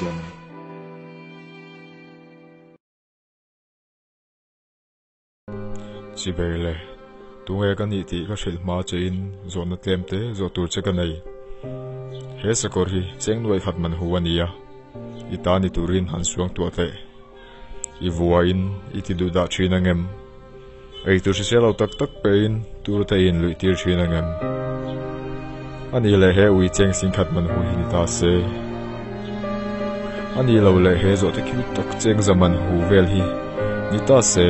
chiam chỉ về lệ tu nghe cái nhị tỷ các sự mà trên rồi nó tem tế rồi tu chơi cái này hết sức rồi chén nuôi hạt mình huan ia itani turin han suang tua te i vuain iti du da china ngem ei tu se lo tak tak pein tu te in lui tir china ngem ani le he ui cheng sing khat man hu hi ta se ani lo le he zo te ki tak cheng zaman hu vel hi ni ta se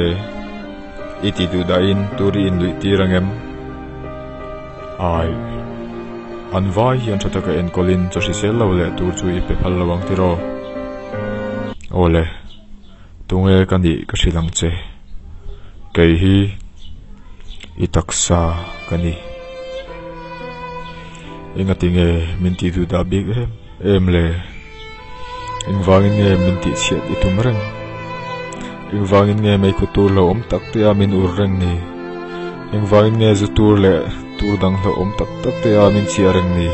iti du da in turi in lui tir ngem ai an vai hian thataka en kolin cho si sel lo le tur chu i pe phal lawang tiro ole tunge kani ka silang che kei hi itaksa kani inga tinge minti du da big em le ingwangin nge minti chiat itumrang ingwangin nge mai ku tur lo om tak te amin urrang ni ingwangin nge zu tur le tur dang lo om tak tak te amin chiarang ni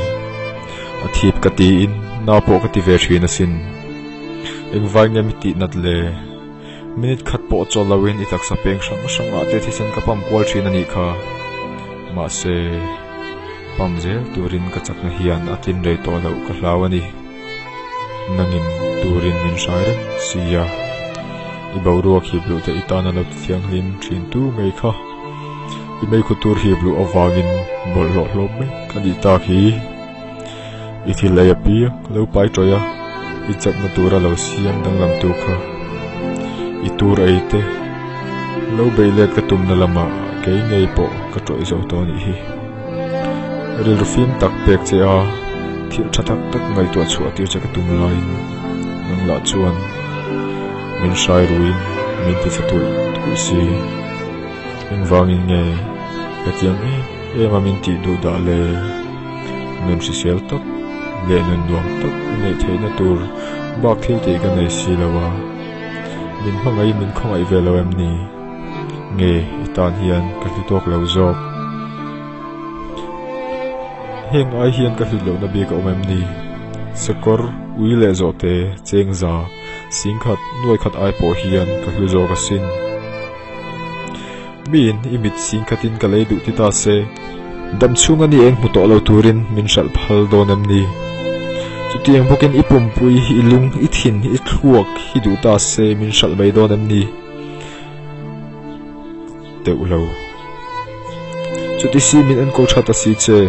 athip kati in na po kati ve thina sin ingwang nge miti nat le minute khat po cholawin itak sa peng sang sang ate thisan ka pam kwal thina ni kha ma se pamzel turin ka chakna hian atin rei to lo ka hlawani nangin turin min shaire sia ibawru khi blu te itana lo thiang lim thin tu mai kha imei khutur hi blu awangin bol lo hlom me kani ta khi ithil ya pi lo pai toya ichak na tura lo siam dang lam tu kha itur aite lo beilet ka tum na lama ke ngei po ka troi zo to ni hi ril film tak pek che a thil thatak tak ngai to chu atir cha ka tum lain nang la chuan min shai ruin min ti chatul tu si in wangin nge ka tiang e ma min ti du da le nun si sel tak le nun duang tak nei theina tur bak thil te ka nei si lawa min hmangai min khongai velo em ni nge itan hian ka ti tok lo zok heng ai hian ka hlo na bi ka om ni sakor ui le zo te chengza singkhat nuai khat ai po hian ka hlu zo ka sin min imit singkhatin ka lei du ti ta se dam chunga ni eng mu to lo turin min sal phal donam ni chutiang bokin ipum pui ilung ithin ithuak hi du ta se min sal mai donam ni teulo chuti si min an ko thata si che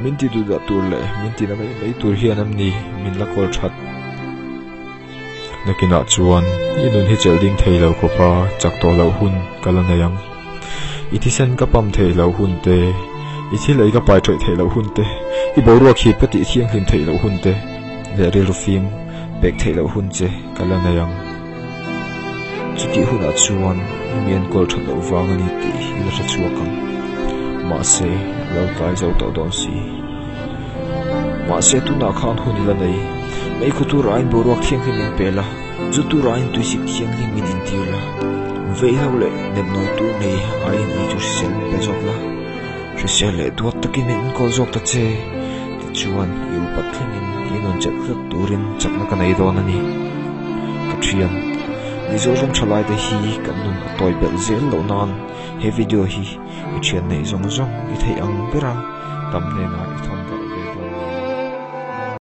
min ti du da tur le min ti na mai tur hianam ni min la kol that nakina chuan inun hi chelding theilo ko pa chak to lo hun kalanayang itisen ka pam theilo hun te ithilei ka pai thoi theilo hun te I boru khi pati thiang hlim theilo hun te le ril film bek theilo hun che kalanayang chuti huna chuan mian kol thot lo wangani ti ila sa chuakam ma se lo tai zo to don si ma se tu na khan hunila nei mei khutu rain boruak thiang hlim pela zutu rain tu sik thiang hlim min intila vei hole nem noi tu nei ai ni tu sel pe jokla sel le duat takin in kol jok ta che ti chuan yu pathlin in on chat khak turin chakna ka nei don ani ka thian ni zo rom chalai de hi kan nun toy bel zel lo nan he video hi i thian nei zong zong I thei ang pera tam ne na I